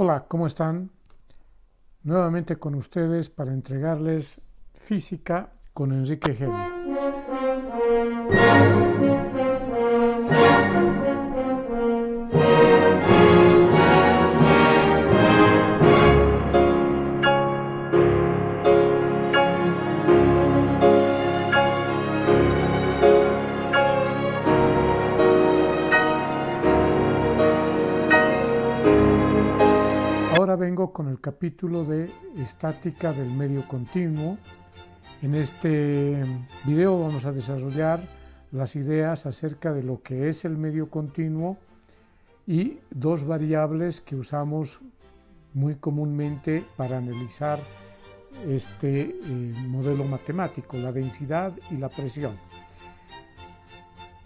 Hola, ¿cómo están? Nuevamente con ustedes para entregarles Física con Enrique Genio. Ahora vengo con el capítulo de estática del medio continuo. En este video vamos a desarrollar las ideas acerca de lo que es el medio continuo y dos variables que usamos muy comúnmente para analizar este modelo matemático, la densidad y la presión.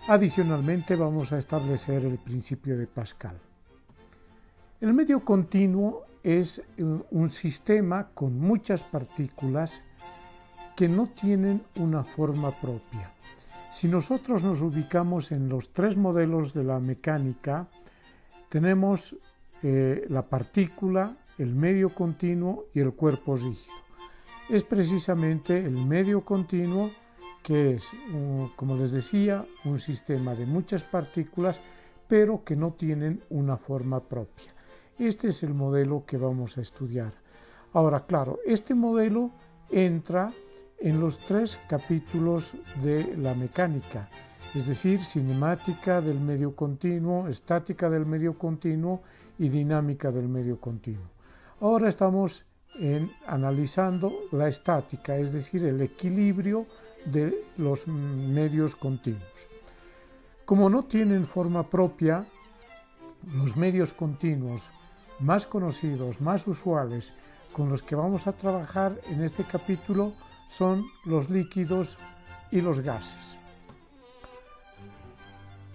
Adicionalmente vamos a establecer el principio de Pascal. El medio continuo es un sistema con muchas partículas que no tienen una forma propia. Si nosotros nos ubicamos en los tres modelos de la mecánica, tenemos la partícula, el medio continuo y el cuerpo rígido. Es precisamente el medio continuo que es, como les decía, un sistema de muchas partículas, pero que no tienen una forma propia. Este es el modelo que vamos a estudiar. Ahora, claro, este modelo entra en los tres capítulos de la mecánica, es decir, cinemática del medio continuo, estática del medio continuo y dinámica del medio continuo. Ahora estamos analizando la estática, es decir, el equilibrio de los medios continuos. Como no tienen forma propia, los medios continuos más conocidos, más usuales, con los que vamos a trabajar en este capítulo son los líquidos y los gases.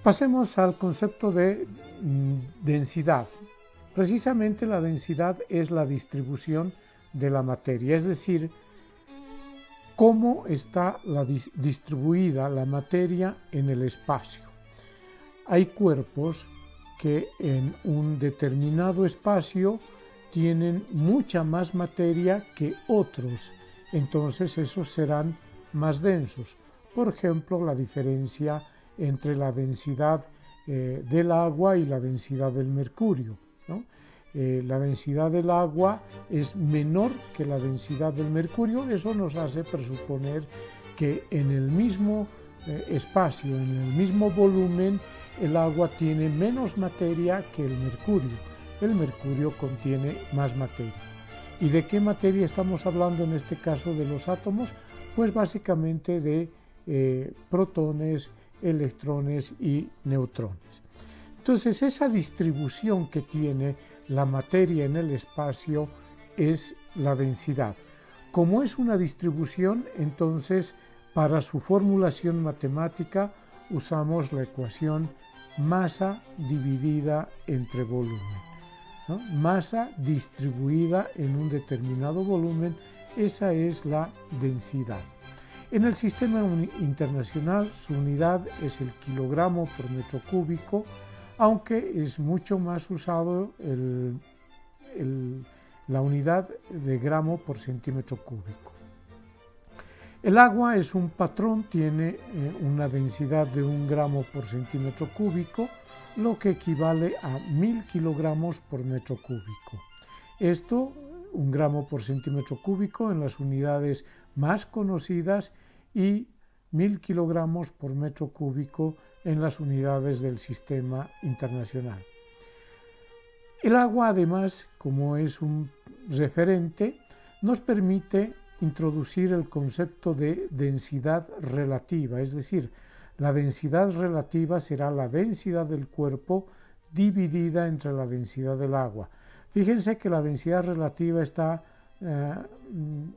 Pasemos al concepto de densidad. Precisamente la densidad es la distribución de la materia, es decir, cómo está distribuida la materia en el espacio. Hay cuerpos que en un determinado espacio tienen mucha más materia que otros, entonces esos serán más densos. Por ejemplo, la diferencia entre la densidad del agua y la densidad del mercurio, ¿no? La densidad del agua es menor que la densidad del mercurio, eso nos hace presuponer que en el mismo espacio, en el mismo volumen, el agua tiene menos materia que el mercurio. El mercurio contiene más materia. ¿Y de qué materia estamos hablando en este caso de los átomos? Pues básicamente de protones, electrones y neutrones. Entonces, esa distribución que tiene la materia en el espacio es la densidad. Como es una distribución, entonces, para su formulación matemática usamos la ecuación masa dividida entre volumen, ¿no? Masa distribuida en un determinado volumen, esa es la densidad. En el sistema internacional su unidad es el kilogramo por metro cúbico, aunque es mucho más usado la unidad de gramo por centímetro cúbico. El agua es un patrón, tiene una densidad de 1 gramo por centímetro cúbico, lo que equivale a 1000 kilogramos por metro cúbico. Esto, 1 gramo por centímetro cúbico en las unidades más conocidas y 1000 kilogramos por metro cúbico en las unidades del sistema internacional. El agua, además, como es un referente, nos permite introducir el concepto de densidad relativa, es decir, la densidad relativa será la densidad del cuerpo dividida entre la densidad del agua. Fíjense que la densidad relativa está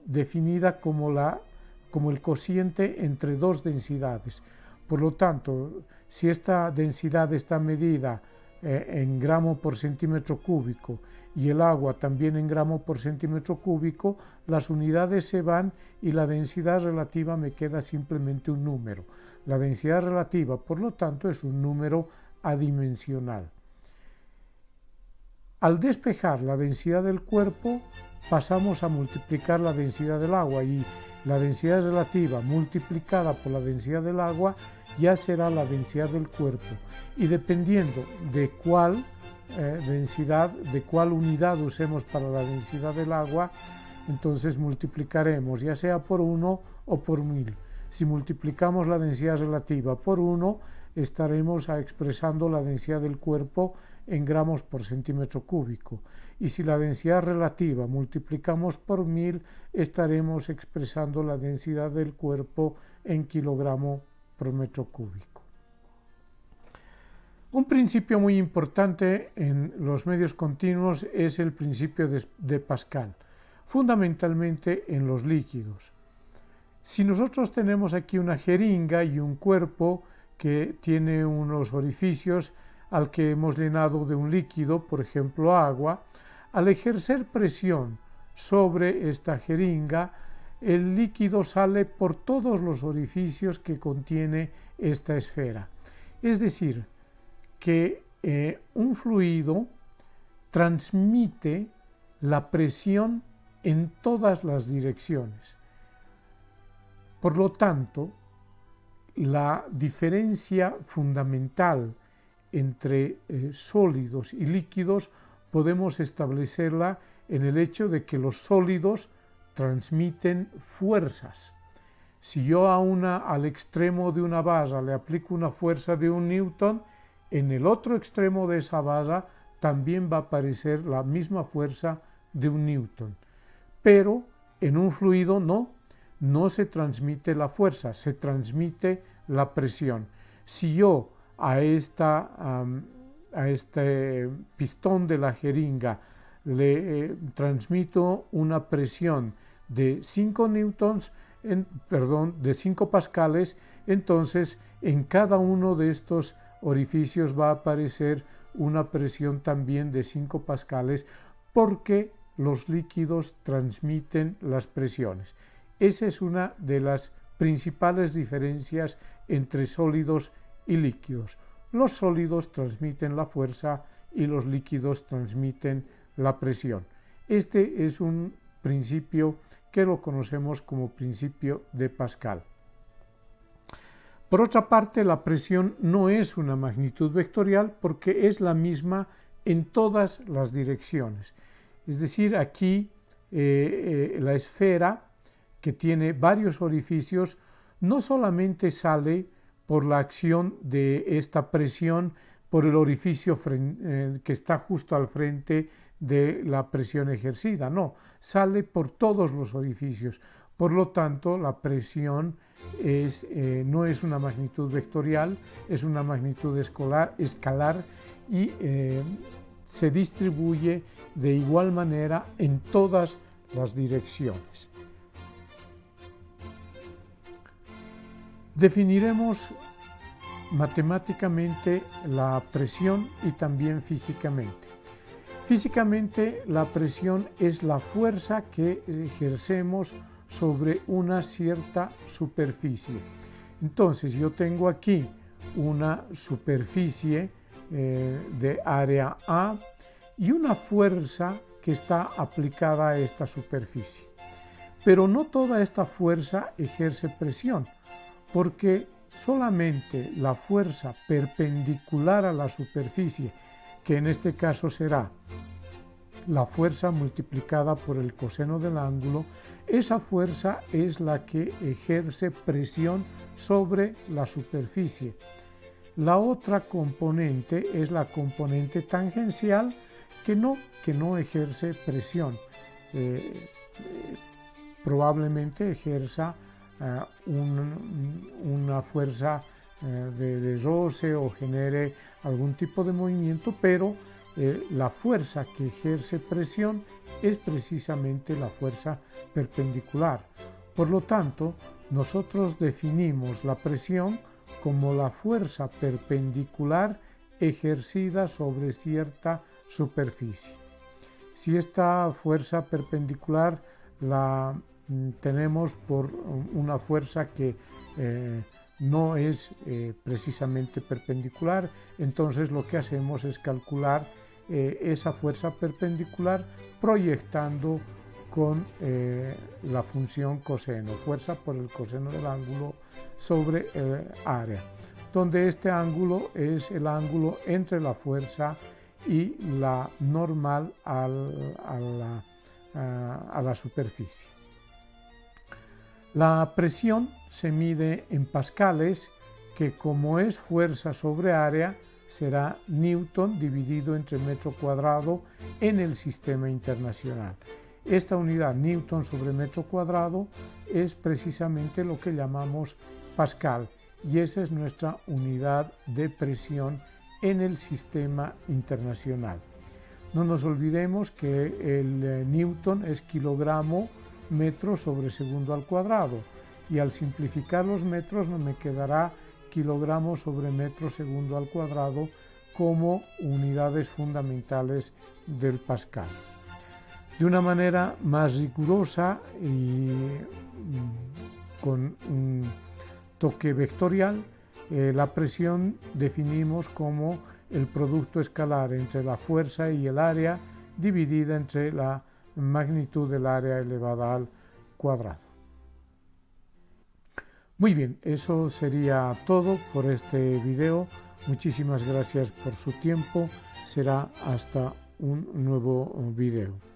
definida como el cociente entre dos densidades. Por lo tanto, si esta densidad está medida en gramo por centímetro cúbico y el agua también en gramo por centímetro cúbico, las unidades se van y la densidad relativa me queda simplemente un número. La densidad relativa, por lo tanto, es un número adimensional. Al despejar la densidad del cuerpo, pasamos a multiplicar la densidad del agua y la densidad relativa multiplicada por la densidad del agua ya será la densidad del cuerpo. Y dependiendo de cuál densidad, de cuál unidad usemos para la densidad del agua, entonces multiplicaremos ya sea por 1 o por 1000. Si multiplicamos la densidad relativa por 1, estaremos expresando la densidad del cuerpo en gramos por centímetro cúbico. Y si la densidad relativa multiplicamos por 1000, estaremos expresando la densidad del cuerpo en kilogramo por metro cúbico. Un principio muy importante en los medios continuos es el principio de Pascal, fundamentalmente en los líquidos. Si nosotros tenemos aquí una jeringa y un cuerpo que tiene unos orificios al que hemos llenado de un líquido, por ejemplo agua, al ejercer presión sobre esta jeringa, el líquido sale por todos los orificios que contiene esta esfera. Es decir, que un fluido transmite la presión en todas las direcciones. Por lo tanto, la diferencia fundamental entre sólidos y líquidos podemos establecerla en el hecho de que los sólidos transmiten fuerzas. Si yo al extremo de una vara le aplico una fuerza de 1 newton, en el otro extremo de esa vara también va a aparecer la misma fuerza de 1 newton. Pero en un fluido no se transmite la fuerza, se transmite la presión. Si yo a este pistón de la jeringa le transmito una presión de 5 newtons, de 5 pascales, entonces en cada uno de estos orificios va a aparecer una presión también de 5 pascales porque los líquidos transmiten las presiones. Esa es una de las principales diferencias entre sólidos y líquidos. Los sólidos transmiten la fuerza y los líquidos transmiten la presión. Este es un principio que lo conocemos como principio de Pascal. Por otra parte, la presión no es una magnitud vectorial porque es la misma en todas las direcciones. Es decir, aquí la esfera, que tiene varios orificios, no solamente sale por la acción de esta presión por el orificio que está justo al frente de la presión ejercida, no, sale por todos los orificios. Por lo tanto, la presión no es una magnitud vectorial, es una magnitud escalar y se distribuye de igual manera en todas las direcciones. Definiremos matemáticamente la presión y también físicamente. Físicamente, la presión es la fuerza que ejercemos sobre una cierta superficie. Entonces, yo tengo aquí una superficie de área A y una fuerza que está aplicada a esta superficie. Pero no toda esta fuerza ejerce presión, porque solamente la fuerza perpendicular a la superficie, que en este caso será la fuerza multiplicada por el coseno del ángulo, esa fuerza es la que ejerce presión sobre la superficie. La otra componente es la componente tangencial que no ejerce presión. Probablemente ejerza una fuerza de roce o genere algún tipo de movimiento, pero la fuerza que ejerce presión es precisamente la fuerza perpendicular. Por lo tanto, nosotros definimos la presión como la fuerza perpendicular ejercida sobre cierta superficie. Si esta fuerza perpendicular la tenemos por una fuerza que no es precisamente perpendicular, entonces lo que hacemos es calcular esa fuerza perpendicular proyectando con la función coseno, fuerza por el coseno del ángulo sobre el área, donde este ángulo es el ángulo entre la fuerza y la normal a la superficie. La presión se mide en pascales, que como es fuerza sobre área, será Newton dividido entre metro cuadrado en el sistema internacional. Esta unidad Newton sobre metro cuadrado es precisamente lo que llamamos pascal, y esa es nuestra unidad de presión en el sistema internacional. No nos olvidemos que el Newton es kilogramo metro sobre segundo al cuadrado, y al simplificar los metros no me quedará kilogramo sobre metro segundo al cuadrado como unidades fundamentales del pascal. De una manera más rigurosa y con un toque vectorial, la presión definimos como el producto escalar entre la fuerza y el área dividida entre la magnitud del área elevada al cuadrado. Muy bien, eso sería todo por este video. Muchísimas gracias por su tiempo. Será hasta un nuevo video.